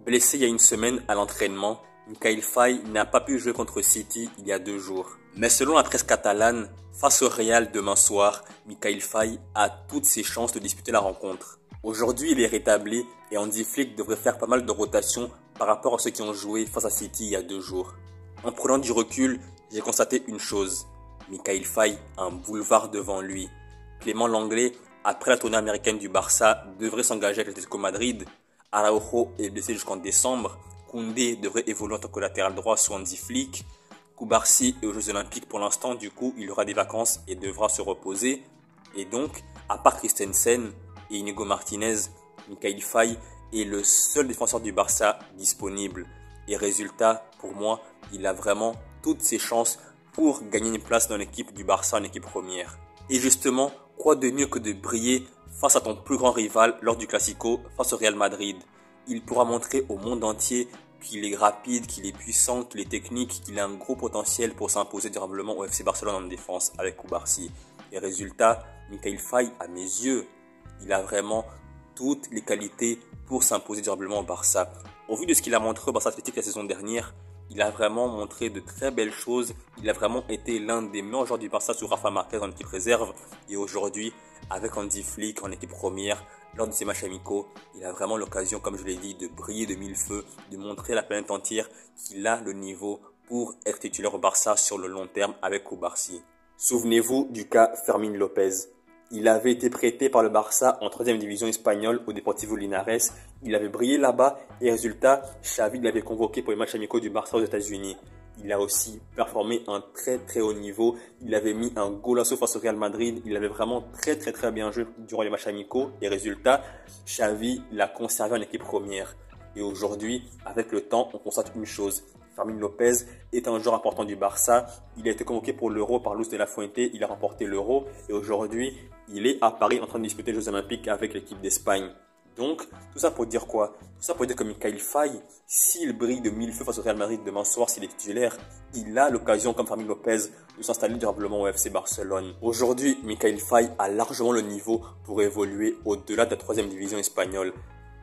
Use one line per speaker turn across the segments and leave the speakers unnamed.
Blessé il y a une semaine à l'entraînement, Mikayil Faye n'a pas pu jouer contre City il y a 2 jours. Mais selon la presse catalane, face au Real demain soir, Mikayil Faye a toutes ses chances de disputer la rencontre. Aujourd'hui, il est rétabli et Hansi Flick devrait faire pas mal de rotations par rapport à ceux qui ont joué face à City il y a 2 jours. En prenant du recul, j'ai constaté une chose. Mikayil Faye a un boulevard devant lui. Clément Lenglet, après la tournée américaine du Barça, devrait s'engager avec l'Atlético Madrid. Araujo est blessé jusqu'en décembre. Koundé devrait évoluer en tant que latéral droit sous Hansi Flick. Koubarsi est aux Jeux Olympiques pour l'instant, du coup il aura des vacances et devra se reposer. Et donc, à part Christensen et Inigo Martinez, Mikayil Faye est le seul défenseur du Barça disponible. Et résultat, pour moi, il a vraiment toutes ses chances pour gagner une place dans l'équipe du Barça en équipe première. Et justement, quoi de mieux que de briller face à ton plus grand rival lors du Classico face au Real Madrid. Il pourra montrer au monde entier qu'il est rapide, qu'il est puissant, qu'il est technique, qu'il a un gros potentiel pour s'imposer durablement au FC Barcelone en défense avec Koubarsi. Et résultat, Mikayil Faye, à mes yeux, il a vraiment toutes les qualités pour s'imposer durablement au Barça. Au vu de ce qu'il a montré au Barça Athletic la saison dernière, il a vraiment montré de très belles choses. Il a vraiment été l'un des meilleurs joueurs du Barça sous Rafa Marquez en équipe réserve. Et aujourd'hui, avec Hansi Flick en équipe première, lors de ses matchs amicaux, il a vraiment l'occasion, comme je l'ai dit, de briller de mille feux, de montrer à la planète entière qu'il a le niveau pour être titulaire au Barça sur le long terme avec Koubarsi. Souvenez-vous du cas Fermín López. Il avait été prêté par le Barça en 3e division espagnole au Deportivo Linares. Il avait brillé là-bas et résultat, Xavi l'avait convoqué pour les matchs amicaux du Barça aux États-Unis. Il a aussi performé à un très haut niveau. Il avait mis un golasso face au Real Madrid. Il avait vraiment très bien joué durant les matchs amicaux. Et résultat, Xavi l'a conservé en équipe première. Et aujourd'hui, avec le temps, on constate une chose. Fermín López est un joueur important du Barça. Il a été convoqué pour l'Euro par Luis de la Fuente. Il a remporté l'Euro. Et aujourd'hui, il est à Paris en train de disputer les Jeux Olympiques avec l'équipe d'Espagne. Donc, tout ça pour dire quoi? Tout ça pour dire que Mikayil Faye, s'il brille de mille feux face au Real Madrid demain soir, s'il est titulaire, il a l'occasion, comme Fermín López, de s'installer durablement au FC Barcelone. Aujourd'hui, Mikayil Faye a largement le niveau pour évoluer au-delà de la 3e division espagnole.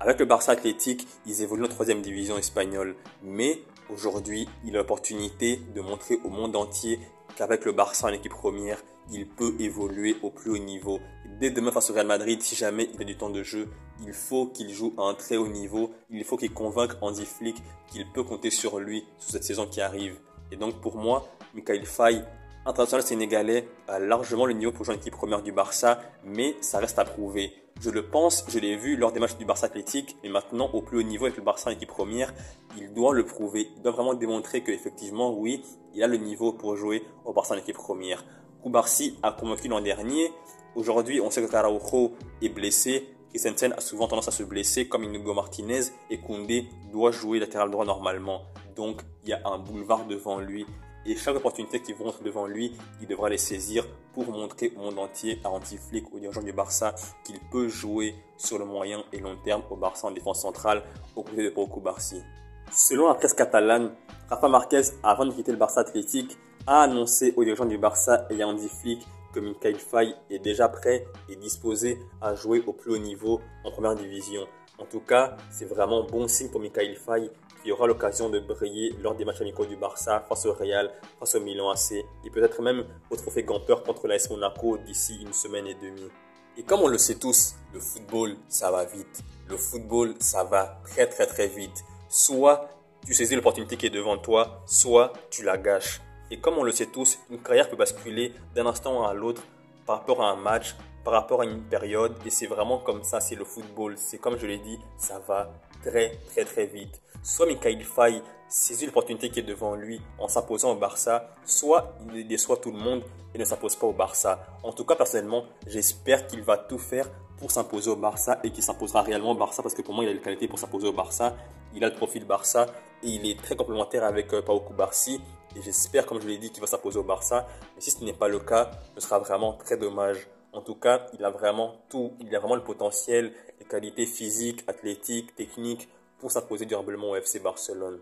Avec le Barça Athletic, ils évoluent en 3e division espagnole. Mais aujourd'hui, il a l'opportunité de montrer au monde entier qu'avec le Barça en équipe première, il peut évoluer au plus haut niveau. Dès demain face au Real Madrid, si jamais il a du temps de jeu, il faut qu'il joue à un très haut niveau. Il faut qu'il convainque Hansi Flick qu'il peut compter sur lui sur cette saison qui arrive. Et donc pour moi, Mikayil Faye, international sénégalais, a largement le niveau pour jouer en équipe première du Barça, mais ça reste à prouver. Je le pense, je l'ai vu lors des matchs du Barça Athletic, et maintenant au plus haut niveau avec le Barça en équipe première, il doit le prouver. Il doit vraiment démontrer qu'effectivement, oui, il a le niveau pour jouer au Barça en équipe première. Koubarsi a convaincu l'an dernier. Aujourd'hui, on sait que Araujo est blessé. Christensen a souvent tendance à se blesser comme Inigo Martinez et Koundé doit jouer latéral droit normalement. Donc, il y a un boulevard devant lui. Et chaque opportunité qui vont être devant lui, il devra les saisir pour montrer au monde entier, à Hansi Flick, aux dirigeants du Barça, qu'il peut jouer sur le moyen et long terme au Barça en défense centrale, aux côtés de Pau Koubarsi. Selon la presse catalane, Rafa Marquez, avant de quitter le Barça Athletic, a annoncé aux dirigeants du Barça et à Hansi Flick que Mikayil Faye est déjà prêt et disposé à jouer au plus haut niveau en première division. En tout cas, c'est vraiment bon signe pour Mikayil Faye qui aura l'occasion de briller lors des matchs amicaux du Barça face au Real, face au Milan AC et peut-être même au trophée Gamper contre l'AS Monaco d'ici une semaine et demie. Et comme on le sait tous, le football, ça va vite. Le football, ça va très vite. Soit tu saisis l'opportunité qui est devant toi, soit tu la gâches. Et comme on le sait tous, une carrière peut basculer d'un instant à l'autre par rapport à un match, par rapport à une période. Et c'est vraiment comme ça, c'est le football. C'est comme je l'ai dit, ça va très vite. Soit Mikayil Faye saisit l'opportunité qui est devant lui en s'imposant au Barça, soit il déçoit tout le monde et ne s'impose pas au Barça. En tout cas, personnellement, j'espère qu'il va tout faire pour s'imposer au Barça et qu'il s'imposera réellement au Barça parce que pour moi, il a les qualités pour s'imposer au Barça. Il a le profil Barça et il est très complémentaire avec Pau Koubarsi. Et j'espère, comme je l'ai dit, qu'il va s'imposer au Barça. Mais si ce n'est pas le cas, ce sera vraiment très dommage. En tout cas, il a vraiment tout. Il a vraiment le potentiel, les qualités physiques, athlétiques, techniques pour s'imposer durablement au FC Barcelone.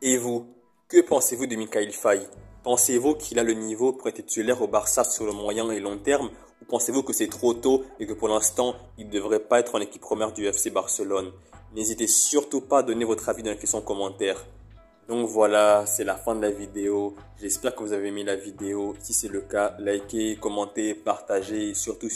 Et vous, que pensez-vous de Mikayil Faye? Pensez-vous qu'il a le niveau pour être titulaire au Barça sur le moyen et long terme? Ou pensez-vous que c'est trop tôt et que pour l'instant, il ne devrait pas être en équipe première du FC Barcelone? N'hésitez surtout pas à donner votre avis dans la section commentaire. Donc voilà, c'est la fin de la vidéo. J'espère que vous avez aimé la vidéo. Si c'est le cas, likez, commentez, partagez et surtout,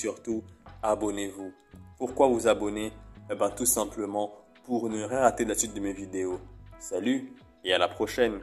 abonnez-vous. Pourquoi vous abonner? Eh bien, tout simplement pour ne rien rater de la suite de mes vidéos. Salut et à la prochaine!